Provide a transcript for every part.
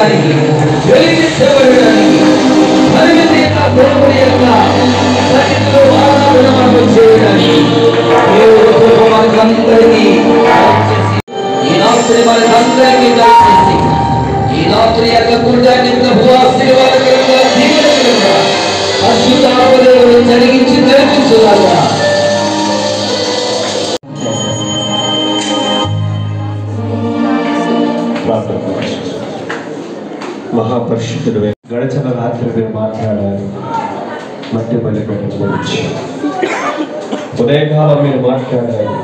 చేయడానికి, వెలిగించబడడానికి, పరిమితి దేవుడి యొక్క సన్నిధిలో ఆరాధన చేయడానికి దేవుడు మనకందరికీ ఈ రాత్రి మనకందరికీ దయచేసి ఈ రాత్రి యొక్క కూర్చాన్ని ప్రభు ఆశీర్వాదకరంగా దీవెనకరంగా పరిశుద్ధాత్మదేవుడు జరిగించి జరిపించుగాక. మహాపరిశుద్ధుడు గడచిన రాత్రి మీరు మాట్లాడారు. మట్టి బలిపీఠం గురించి ఉదయకాలం మీరు మాట్లాడారు.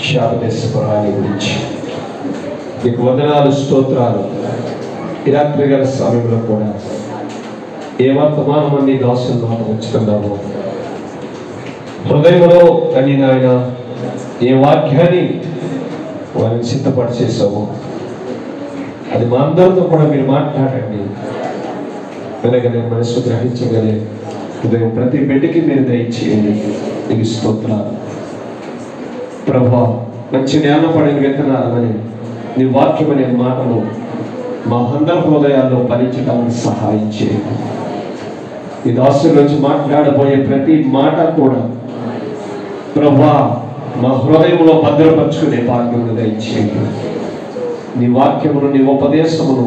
శాపదేశపురాణి గురించి మీకు వందనాలు, స్తోత్రాలు. ఈ రాత్రి గల సమయంలో కూడా ఏ వర్తమానం అన్ని దాసులు మాట ఉంచుతున్నాము. హృదయంలో అని నాయన ఏ వాక్యాన్ని వారిని సిద్ధపరిచేసాము, అది మా అందరితో కూడా మీరు మాట్లాడండి. వినగలే మనసు గ్రహించగలే హృదయం ప్రతి బిడ్డకి మీరు దయచేయండి. నీకు స్తోత్రాలు ప్రభా. మంచి జ్ఞానం పడిన విత్తనాలని నీ వాక్యం అనే మాటలు మా అందరి హృదయాల్లో ఫలించడానికి సహాయం చేయండి. ఈ దాసుల నుంచి మాట్లాడబోయే ప్రతి మాట కూడా ప్రభా మా హృదయంలో భద్రపరుచుకునే భాగ్యమును దయచేయండి. నీ వాక్యమును, నీ ఉపదేశమును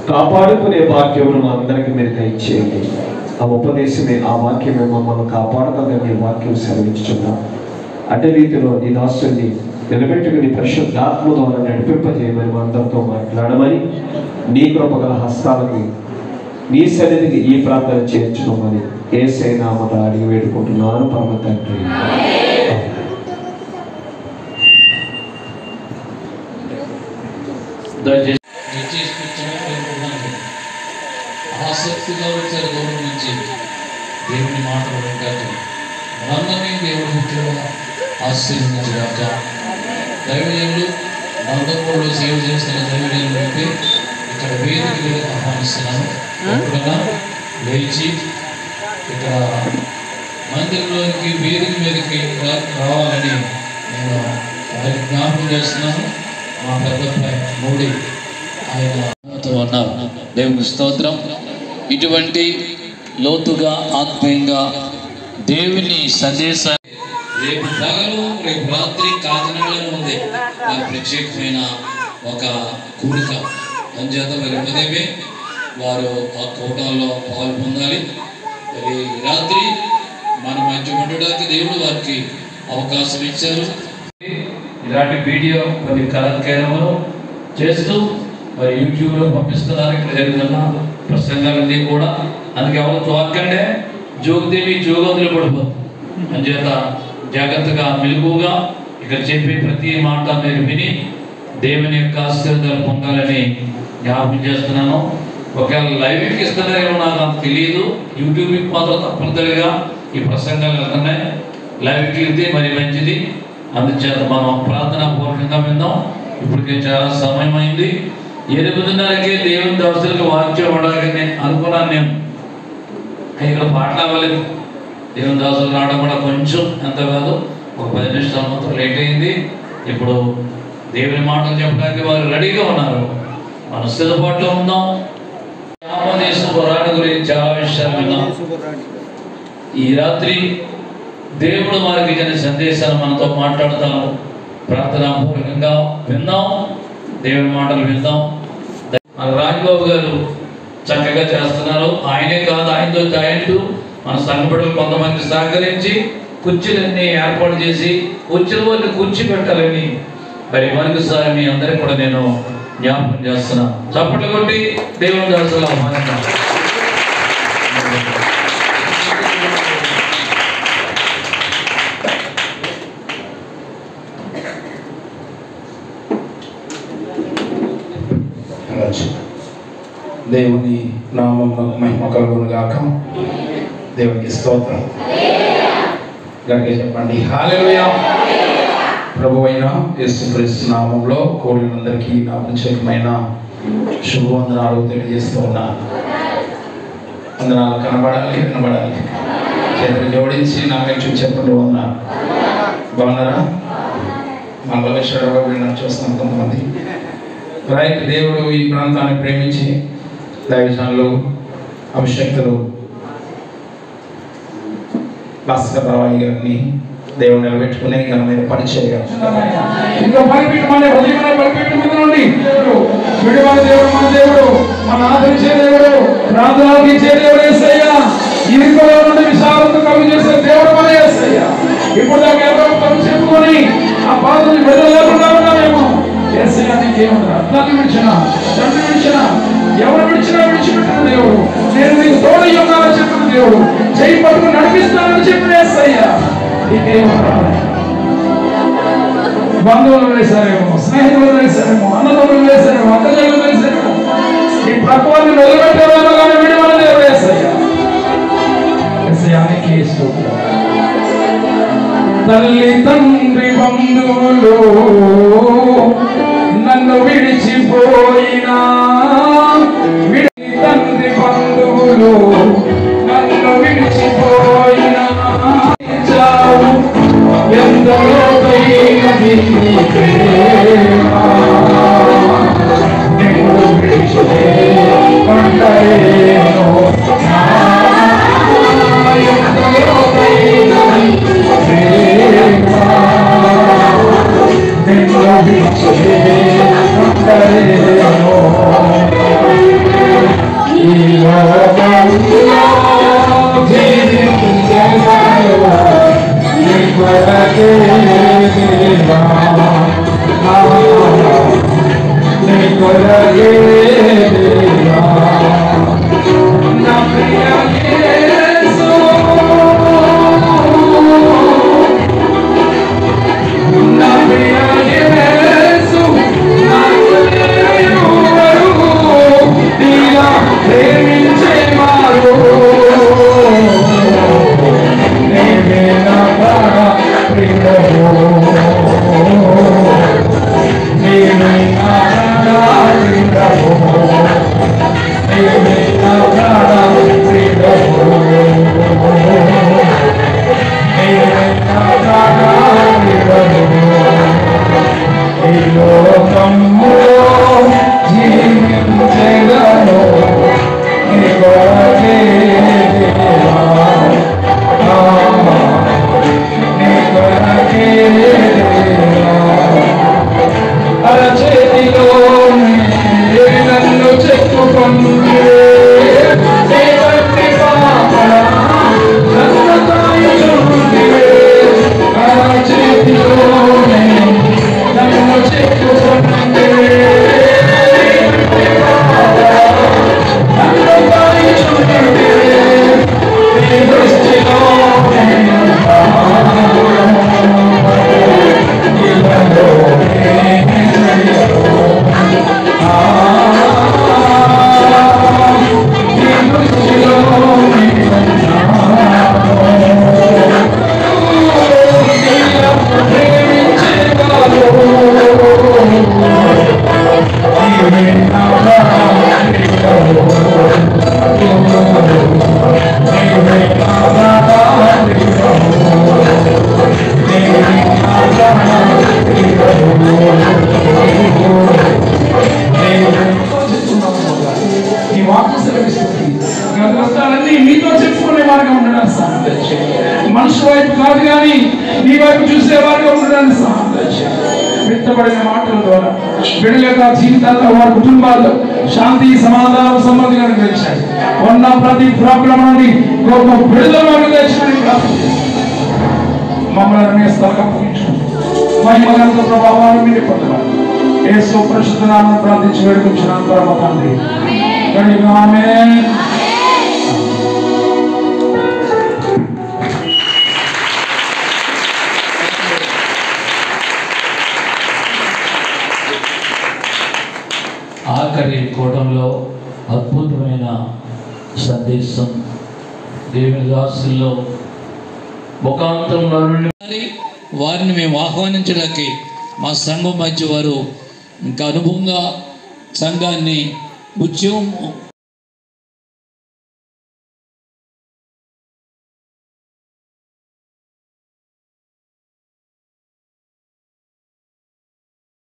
కాపాడుకునే భాగ్యమును మా అందరికీ మీరు దయచేయండి. ఆ ఉపదేశమే, ఆ వాక్యమే మమ్మల్ని కాపాడుతుందని నీ వాక్యం సెలవించుచున్నాం. అదే రీతిలో నీ దాసుని నిలబెట్టుకుని పరిశుద్ధాత్మ ద్వారా నడిపింపజేయమని మా అందరితో మాట్లాడమని నీ కృపగల హస్తాలకు నీ సన్నిధికి ఈ ప్రార్థన చేర్చుకోమని యేసయ్య నామములో అడిగి వేడుకుంటున్నాను పరమ తండ్రి. ఆసక్తిగా వచ్చారు దూరం నుంచి దేవుని మాటలు వింటారు. మనందరినీ దేవుడు ముఖ్యంగా ఆశీర్వదించగాక. దైవజనులు నందమూరులో సేవ చేస్తున్న దైవజనులు అయితే ఇక్కడ వేదిక ఆహ్వానిస్తున్నాను. ఎప్పుడైనా లేచి ఇక్కడ మందిరంలోకి వేదిక మీదకి రావాలని నేను వారికి జ్ఞాపకం చేస్తున్నాను. మా పెద్ద మోడీ ఆయన ఉన్నారు. దేవుని స్తోత్రం. ఇటువంటి లోతుగా ఆత్మీయంగా దేవుని సందేశాన్ని రేపు పగలు రేపు రాత్రి కాకినాడలో ఉంది ప్రత్యేకమైన ఒక కూడిక. అంచేత మరి ఉదయమే వారు ఆ కూటంలో పాలు పొందాలి. మరి రాత్రి మన మధ్య ఉండడానికి దేవుడు వారికి అవకాశం ఇచ్చారు. ఇలాంటి వీడియో కొన్ని కార్యక్రమాలు చేస్తూ మరి యూట్యూబ్లో పంపిస్తున్నారు. ఇక్కడ జరుగుతున్న ప్రసంగాలన్నీ కూడా అందుకే ఎవరు చూడకండే జోగుదేవి జోగోదులు పడిపోతుంది. అంచేత జాగ్రత్తగా మెలుగుగా ఇక్కడ చెప్పే ప్రతి మాట మీరు విని దేవుని యొక్క ఆశీర్వాదాలు పొందాలని జ్ఞాపకం చేస్తున్నాను. ఒకవేళ లైవ్కి ఇస్తున్నారేమో నాకు అంత తెలియదు. యూట్యూబ్కి మాత్రం తప్పనిసరిగా ఈ ప్రసంగాలు వెళ్తున్నాయి. లైవ్కి వెళ్తే మరి మంచిది. అందుచేత మనం ప్రార్థనా పూర్వకంగా విందాం. ఇప్పటికే చాలా సమయం అయింది. 8:30కే దేవుని దాసులకు వాక్యం ఉండాలని అనుకున్నాను. నేను ఇక్కడ పాటలు అవ్వలేదు. దేవుని దాసులు రావడం కూడా కొంచెం ఎంత కాదు ఒక 10 నిమిషాల మాత్రం లేట్ అయింది. ఇప్పుడు దేవుని మాటలు చెప్పడానికి వారు రెడీగా ఉన్నారు. మనం సిద్ధపాటులో ఉందాం. రాణి గురించి చాలా విషయాలు విన్నాం. ఈ రాత్రి దేవుడు వారికి ఇచ్చిన సందేశాన్ని మనతో మాట్లాడుతాము. ప్రార్థనా పూర్వకంగా విందాం. దేవుని మాటలు విందాం. మన రాజబాబు గారు చక్కగా చేస్తున్నారు. ఆయనే కాదు, ఆయనతో జాయింట్ మన సంఘపడులు కొంతమంది సహకరించి కుర్చీలన్నీ ఏర్పాటు చేసి వచ్చిన వారిని కుర్చీ పెట్టాలని మరి మరొకసారి మీ అందరికి కూడా నేను జ్ఞాపకం చేస్తున్నాను. చప్పట్లు కొట్టి దేవుని దాసులు ఆహ్వానిద్దాం. దేవుని నామమునకు మహిమ కలుగును గాక. దేవునికి స్తోత్రం. గట్టిగా చెప్పండి హల్లెలూయా. ప్రభువైన యేసుక్రీస్తు నామములో కూడినందరికీ నా ప్రత్యేకమైన శుభవందనాలు తెలియజేస్తూ ఉన్నాను. వందనాలు కనబడాలి, వినబడాలి. చేతులు జోడించి నాకైతే చెప్పండి వందనాలు. బాగున్నారా? మళ్ళీ విషయాలు వినడం చూస్తున్నాం కొంతమంది. రైట్. దేవుడు ఈ ప్రాంతాన్ని ప్రేమించి దైవజనులు అభిషక్తులు భాస్కర్ రావు గారిని దేవుడు నిలబెట్టుకునే ఘనమైన పని చేయగలరు. ఇంకా బలిపీఠం అనే హృదయమైన బలిపీఠం మీద నుండి విడువల దేవుడు, మన దేవుడు, మన ఆదరించే దేవుడు, ప్రార్థనలకు ఇచ్చే దేవుడు యేసయ్యా. ఇరుకులో నుండి విశాలత కలుగు చేసే దేవుడు మన యేసయ్యా. ఇప్పుడు దాకా ఎవరో కలుగు చెప్పుకొని ఆ బాధని విడుదల లేకుండా ఉన్నామేమో. యేసయ్యా నీకేమన్నా తల్లి విడిచినా, తండ్రి విడిచినా, ఎవరు విడిచినా విడిచిపెట్టిన దేవుడు, నేను నీకు తోడై ఉన్నానని చెప్పిన దేవుడు, చేయి పట్టుకుని నడిపిస్తానని చెప్పిన యేసయ్యా. బంధువులు వేశారేమో, స్నేహితులు వేశారేమో, అన్నదమ్ములు వేశారేమో, అక్కజల్లు వేశారేమో, ఈ ప్రకృతిని నిలబెట్టేవాళ్ళు కానీ విడివల దేవుడు యేసయ్యా. యేసయ్యానికి స్తోత్రం. తల్లి తండ్రి బంధువులు నన్ను విడిచిపోయినా, తండ్రి బంధువులు నన్ను విడిచిపోయినా, ఎందరో దైవది ప్రేమ నిన్ను విడిచితే కొండరేనో, ఎందరో దైవది ప్రేమ నిన్ను విడిచితే కొండరేనో. ఈ లోకంలో జీవించగలవా మనుషు వైపు కాదు కానీ నీ వైపు చూసేవారుగా ఉండడానికి సహాయం. విత్తబడిన మాటల ద్వారా బిడ్డల యొక్క జీవితాల్లో, వారి కుటుంబాల్లో శాంతి సమాధానం సమృద్ధి కలిగించాయి. ఉన్న ప్రతి ప్రాబ్లం నుండి గొప్ప విడుదల కలిగించడానికి మమ్మల్ని మహిమగంత ప్రభావాన్ని మీరు పొందవాలి. యేసు పరిశుద్ధ నామమున ప్రార్థించి వేడుకొంచున్నాను పరమ తండ్రి. ఆమేన్. ఆఖరి కూటంలో అద్భుతమైన సందేశం దేవుని దాసుల్లో ముఖాంతంలో వారిని మేము ఆహ్వానించడానికి మా సంఘం మధ్య వారు ఇంకా అనుభవంగా సంఘాన్ని ఉద్యమం